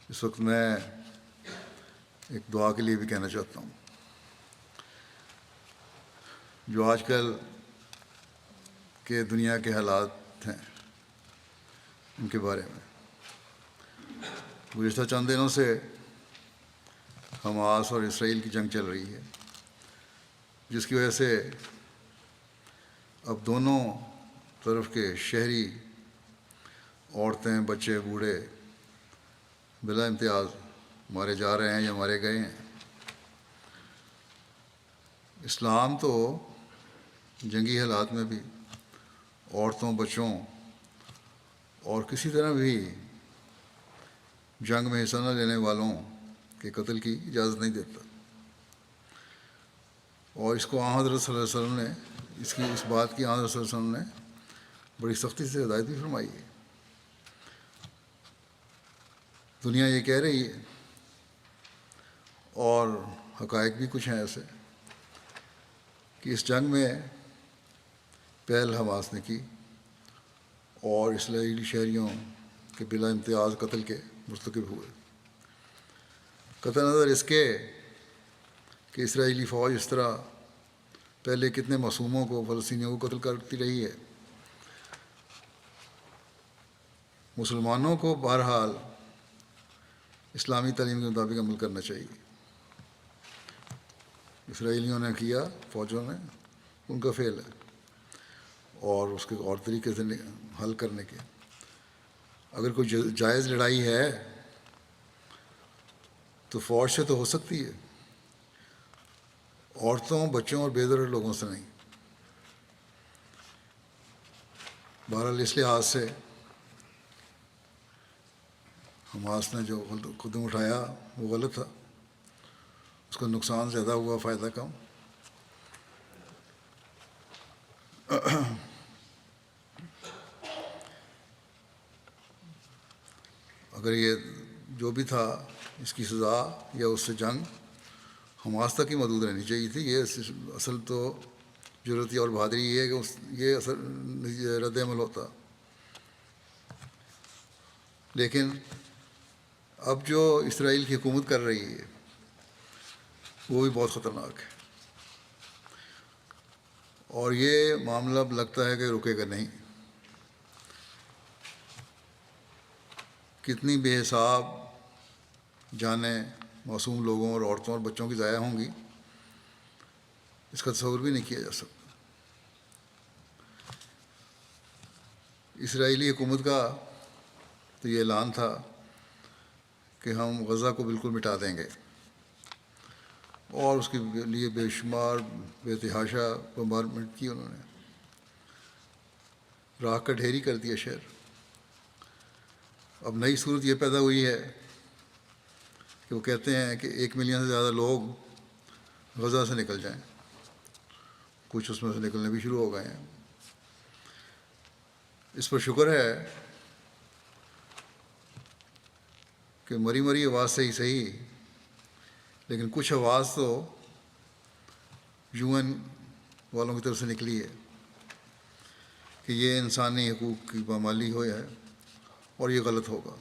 اس وقت میں ایک دعا کے لیے بھی کہنا چاہتا ہوں. جو آج کل کے دنیا کے حالات ہیں ان کے بارے میں. گزشتہ چند دنوں سے حماس اور اسرائیل کی جنگ چل رہی ہے، جس کی وجہ سے اب دونوں طرف کے شہری، عورتیں، بچے، بوڑھے بلا امتیاز مارے جا رہے ہیں یا مارے گئے ہیں. اسلام تو جنگی حالات میں بھی عورتوں، بچوں اور کسی طرح بھی جنگ میں حصہ نہ لینے والوں کے قتل کی اجازت نہیں دیتا. اور اس کو حضرت صلی اللہ علیہ وسلم نے اس بات کی حضرت صلی اللہ علیہ وسلم نے بڑی سختی سے ہدایت بھی فرمائی ہے. دنیا یہ کہہ رہی ہے اور حقائق بھی کچھ ہیں ایسے کہ اس جنگ میں پہل حماس نے کی اور اسرائیلی شہریوں کے بلا امتیاز قتل کے مرتکب ہوئے. قطع نظر اس کے کہ اسرائیلی فوج اس طرح پہلے کتنے معصوموں کو، فلسطینیوں کو قتل کرتی رہی ہے. مسلمانوں کو بہرحال اسلامی تعلیم کے مطابق عمل کرنا چاہیے. اسرائیلیوں نے کیا، فوجوں نے، ان کا فعل ہے اور اس کے اور طریقے سے حل کرنے کے. اگر کوئی جائز لڑائی ہے تو فوج سے تو ہو سکتی ہے، عورتوں، بچوں اور بے ضرر لوگوں سے نہیں. بہرحال اس لحاظ سے حماس نے جو قدم اٹھایا وہ غلط تھا. اس کا نقصان زیادہ ہوا، فائدہ کم. اگر یہ جو بھی تھا اس کی سزا یا اس سے جنگ حماس تک ہی محدود رہنی چاہیے تھی. یہ اصل تو ضرورت اور بہادری یہ ہے کہ یہ اصل رد عمل ہوتا. لیکن اب جو اسرائیل کی حکومت کر رہی ہے وہ بھی بہت خطرناک ہے، اور یہ معاملہ اب لگتا ہے کہ رکے گا نہیں. کتنی بے حساب جانیں معصوم لوگوں اور عورتوں اور بچوں کی ضائع ہوں گی، اس کا تصور بھی نہیں کیا جا سکتا. اسرائیلی حکومت کا تو یہ اعلان تھا کہ ہم غزہ کو بالکل مٹا دیں گے، اور اس کے لیے بے شمار بے تحاشا بمبارمنٹ کی. انہوں نے راکھ کا ڈھیری کر دیا شہر. اب نئی صورت یہ پیدا ہوئی ہے کہ وہ کہتے ہیں کہ 1 ملین سے زیادہ لوگ غزہ سے نکل جائیں. کچھ اس میں سے نکلنے بھی شروع ہو گئے ہیں. اس پر شکر ہے کہ مری مری آواز سے ہی صحیح، لیکن کچھ آواز تو UN والوں کی طرف سے نکلی ہے کہ یہ انسانی حقوق کی پامالی ہو ہے اور یہ غلط ہوگا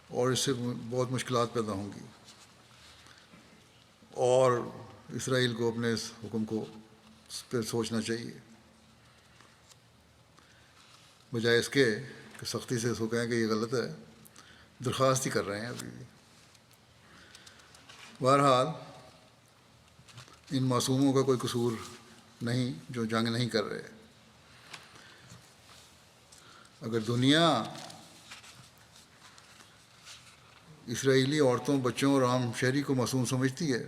اور اس سے بہت مشکلات پیدا ہوں گی، اور اسرائیل کو اپنے اس حکم کو پہ سوچنا چاہیے، بجائے اس کے کہ سختی سے اس کو کہیں کہ یہ غلط ہے. درخواست ہی کر رہے ہیں ابھی بھی. بہرحال ان معصوموں کا کوئی قصور نہیں جو جنگ نہیں کر رہے. اگر دنیا اسرائیلی عورتوں، بچوں اور عام شہری کو معصوم سمجھتی ہے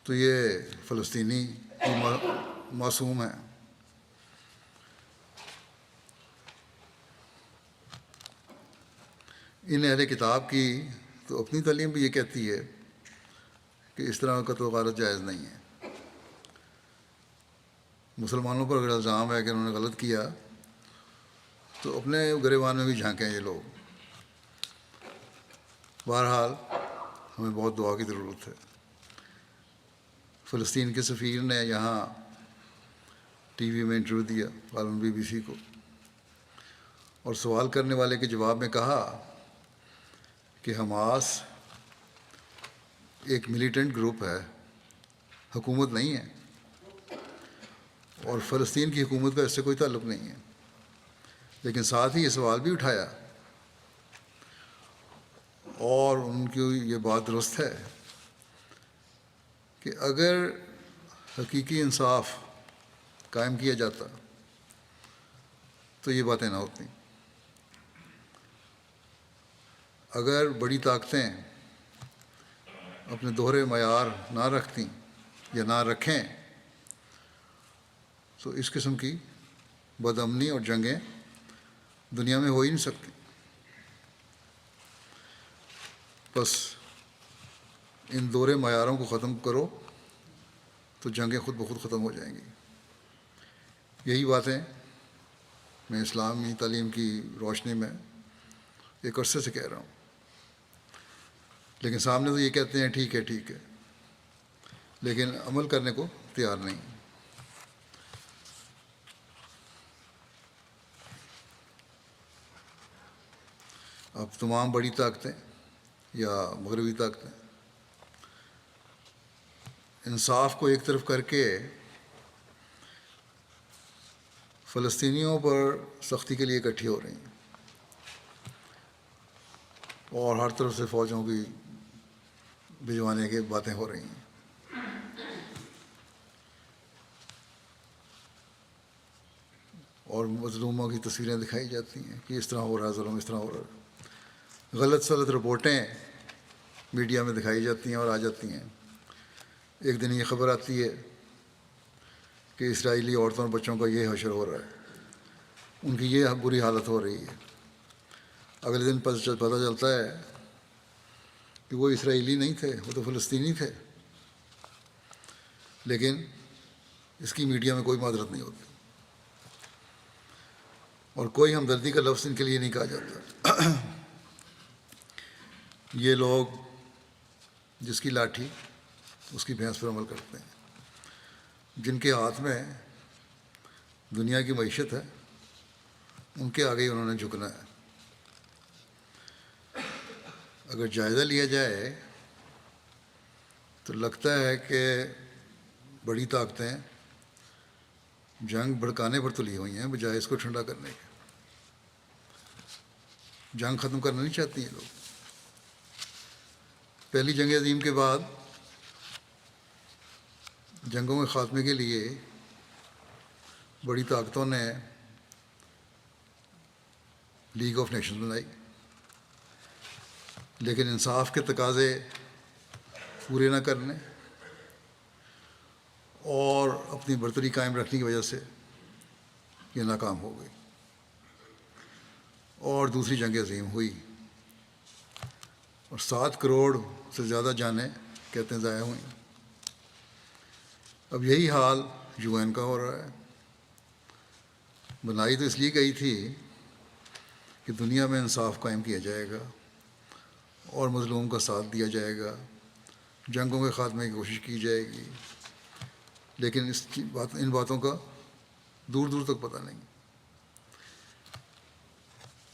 تو یہ فلسطینی معصوم ہیں. ان اہل کتاب کی تو اپنی تعلیم بھی یہ کہتی ہے کہ اس طرح کا تو غارت جائز نہیں ہے. مسلمانوں پر اگر الزام ہے کہ انہوں نے غلط کیا تو اپنے گریبان میں بھی جھانکیں یہ لوگ. بہرحال ہمیں بہت دعا کی ضرورت ہے. فلسطین کے سفیر نے یہاں ٹی وی میں انٹرویو دیا، غالباً BBC کو، اور سوال کرنے والے کے جواب میں کہا کہ حماس ایک ملیٹنٹ گروپ ہے، حکومت نہیں ہے، اور فلسطین کی حکومت کا اس سے کوئی تعلق نہیں ہے۔ لیکن ساتھ ہی یہ سوال بھی اٹھایا، اور ان کی یہ بات درست ہے کہ اگر حقیقی انصاف قائم کیا جاتا تو یہ باتیں نہ ہوتی۔ اگر بڑی طاقتیں اپنے دوہرے معیار نہ رکھتیں یا نہ رکھیں تو اس قسم کی بد امنی اور جنگیں دنیا میں ہو ہی نہیں سکتی۔ بس ان دوہرے معیاروں کو ختم کرو تو جنگیں خود بخود ختم ہو جائیں گی۔ یہی باتیں میں اسلامی تعلیم کی روشنی میں ایک عرصے سے کہہ رہا ہوں، لیکن سامنے تو یہ کہتے ہیں ٹھیک ہے ٹھیک ہے، لیکن عمل کرنے کو تیار نہیں۔ اب تمام بڑی طاقتیں یا مغربی طاقتیں انصاف کو ایک طرف کر کے فلسطینیوں پر سختی کے لیے اکٹھی ہو رہی ہیں، اور ہر طرف سے فوجوں کی بھجوانے کی باتیں ہو رہی ہیں۔ اور مظلوموں کی تصویریں دکھائی جاتی ہیں کہ اس طرح ہو رہا ہے ظلم، اس طرح ہو رہا ہے۔ غلط سلط رپورٹیں میڈیا میں دکھائی جاتی ہیں اور آ جاتی ہیں۔ ایک دن یہ خبر آتی ہے کہ اسرائیلی عورتوں اور بچوں کا یہ حشر ہو رہا ہے، ان کی یہ بری حالت ہو رہی ہے۔ اگلے دن پتہ چلتا ہے کہ وہ اسرائیلی نہیں تھے، وہ تو فلسطینی تھے، لیکن اس کی میڈیا میں کوئی معذرت نہیں ہوتی اور کوئی ہمدردی کا لفظ ان کے لیے نہیں کہا جاتا۔ یہ لوگ جس کی لاٹھی اس کی بھینس پر عمل کرتے ہیں، جن کے ہاتھ میں دنیا کی معیشت ہے ان کے آگے ہی انہوں نے جھکنا ہے۔ اگر جائزہ لیا جائے تو لگتا ہے کہ بڑی طاقتیں جنگ بھڑکانے پر تلی ہوئی ہیں بجائے اس کو ٹھنڈا کرنے کے۔ جنگ ختم کرنا نہیں چاہتی ہیں لوگ۔ پہلی جنگ عظیم کے بعد جنگوں کے خاتمے کے لیے بڑی طاقتوں نے لیگ آف نیشنز بنائی، لیکن انصاف کے تقاضے پورے نہ کرنے اور اپنی برتری قائم رکھنے کی وجہ سے یہ ناکام ہو گئی، اور دوسری جنگ عظیم ہوئی، اور 7 کروڑ سے زیادہ جانیں کہتے ہیں ضائع ہوئیں۔ اب یہی حال UN کا ہو رہا ہے۔ بنائی تو اس لیے گئی تھی کہ دنیا میں انصاف قائم کیا جائے گا اور مظلوم کا ساتھ دیا جائے گا، جنگوں کے خاتمے کی کوشش کی جائے گی، لیکن ان باتوں کا دور دور تک پتہ نہیں۔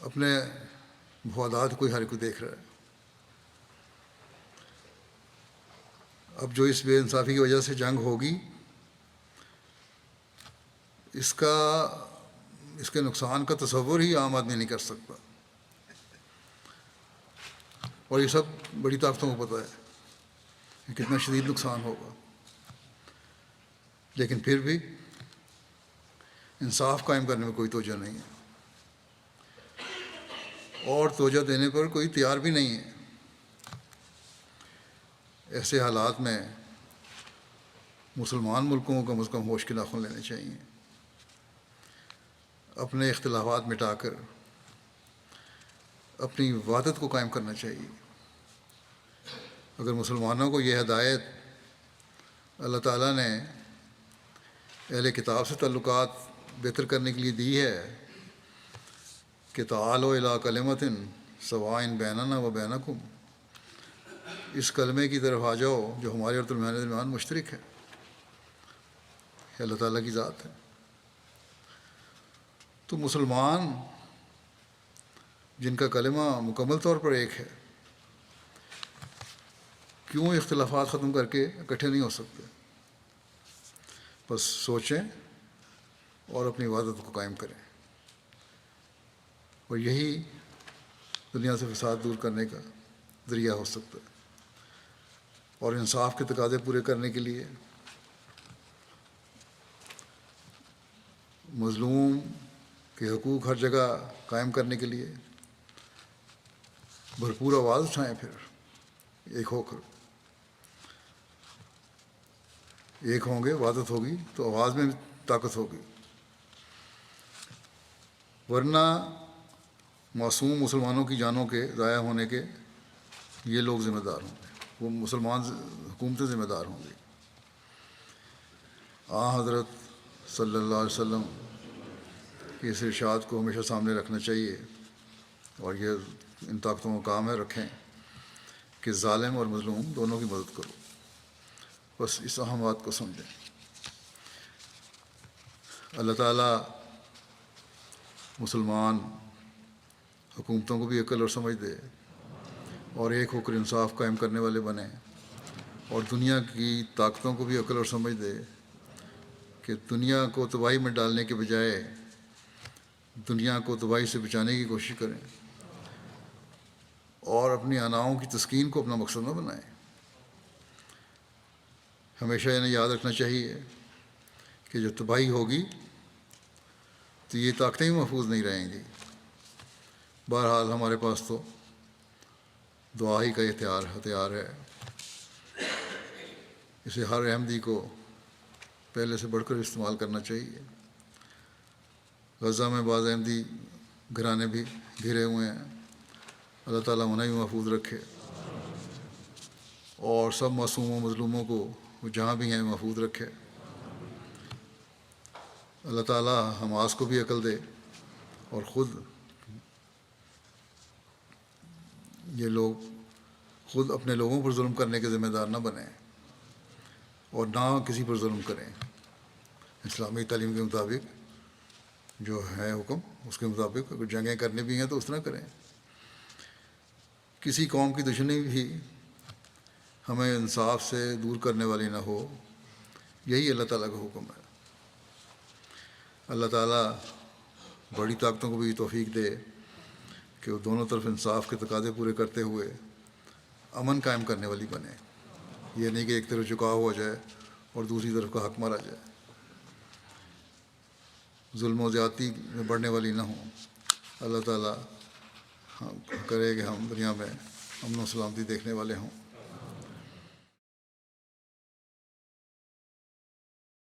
اپنے مفادات کوئی ہر کوئی دیکھ رہا ہے۔ اب جو اس بے انصافی کی وجہ سے جنگ ہوگی، اس کے نقصان کا تصور ہی عام آدمی نہیں کر سکتا، اور یہ سب بڑی طاقتوں کو پتہ ہے کہ کتنا شدید نقصان ہوگا، لیکن پھر بھی انصاف قائم کرنے میں کوئی توجہ نہیں ہے، اور توجہ دینے پر کوئی تیار بھی نہیں ہے۔ ایسے حالات میں مسلمان ملکوں کو کم از کم ہوش کے ناخن لینے چاہیے، اپنے اختلافات مٹا کر اپنی وحدت کو قائم کرنا چاہیے۔ اگر مسلمانوں کو یہ ہدایت اللہ تعالیٰ نے اہل کتاب سے تعلقات بہتر کرنے کے لیے دی ہے کہ تعالوا الی کلمۃ سواء بیننا و بینکم، اس کلمے کی طرف آ جاؤ جو ہمارے اور تمہارے درمیان مشترک ہے، یہ اللہ تعالیٰ کی ذات ہے، تو مسلمان جن کا کلمہ مکمل طور پر ایک ہے، کیوں اختلافات ختم کر کے اکٹھے نہیں ہو سکتے؟ بس سوچیں اور اپنی عبادت کو قائم کریں، اور یہی دنیا سے فساد دور کرنے کا ذریعہ ہو سکتا ہے۔ اور انصاف کے تقاضے پورے کرنے کے لیے مظلوم کے حقوق ہر جگہ قائم کرنے کے لیے بھرپور آواز اٹھائیں، پھر ایک ہو کر ایک ہوں گے، وحدت ہوگی تو آواز میں طاقت ہوگی، ورنہ معصوم مسلمانوں کی جانوں کے ضائع ہونے کے یہ لوگ ذمہ دار ہوں گے، وہ مسلمان حکومتیں ذمہ دار ہوں گی۔ حضرت صلی اللہ علیہ وسلم کے اس ارشاد کو ہمیشہ سامنے رکھنا چاہیے، اور یہ ان طاقتوں کا کام ہے رکھیں کہ ظالم اور مظلوم دونوں کی مدد کرو۔ بس اس اہم بات کو سمجھیں۔ اللہ تعالیٰ مسلمان حکومتوں کو بھی عقل اور سمجھ دے، اور ایک ہو کر انصاف قائم کرنے والے بنیں، اور دنیا کی طاقتوں کو بھی عقل اور سمجھ دے کہ دنیا کو تباہی میں ڈالنے کے بجائے دنیا کو تباہی سے بچانے کی کوشش کریں، اور اپنی اناؤں کی تسکین کو اپنا مقصد نہ بنائیں۔ ہمیشہ انہیں یاد رکھنا چاہیے کہ جو تباہی ہوگی تو یہ طاقتیں ہی محفوظ نہیں رہیں گی۔ بہرحال ہمارے پاس تو دعا ہی کا ہتھیار ہے، اسے ہر احمدی کو پہلے سے بڑھ کر استعمال کرنا چاہیے۔ غزہ میں بعض احمدی گھرانے بھی گھرے ہوئے ہیں، اللہ تعالیٰ انہیں بھی محفوظ رکھے، اور سب معصوموں مظلوموں کو وہ جہاں بھی ہیں محفوظ رکھے۔ اللہ تعالیٰ حماس کو بھی عقل دے، اور یہ لوگ خود اپنے لوگوں پر ظلم کرنے کے ذمہ دار نہ بنیں، اور نہ کسی پر ظلم کریں۔ اسلامی تعلیم کے مطابق جو ہے حکم، اس کے مطابق اگر جنگیں کرنی بھی ہیں تو اس طرح کریں۔ کسی قوم کی دشمنی بھی ہمیں انصاف سے دور کرنے والی نہ ہو، یہی اللہ تعالیٰ کا حکم ہے۔ اللہ تعالیٰ بڑی طاقتوں کو بھی توفیق دے کہ وہ دونوں طرف انصاف کے تقاضے پورے کرتے ہوئے امن قائم کرنے والی بنے، یہ نہیں کہ ایک طرف جھکاؤ ہو جائے اور دوسری طرف کا حق مارا جائے، ظلم و زیادتی میں بڑھنے والی نہ ہوں۔ اللہ تعالیٰ کرے کہ ہم دنیا میں امن و سلامتی دیکھنے والے ہوں۔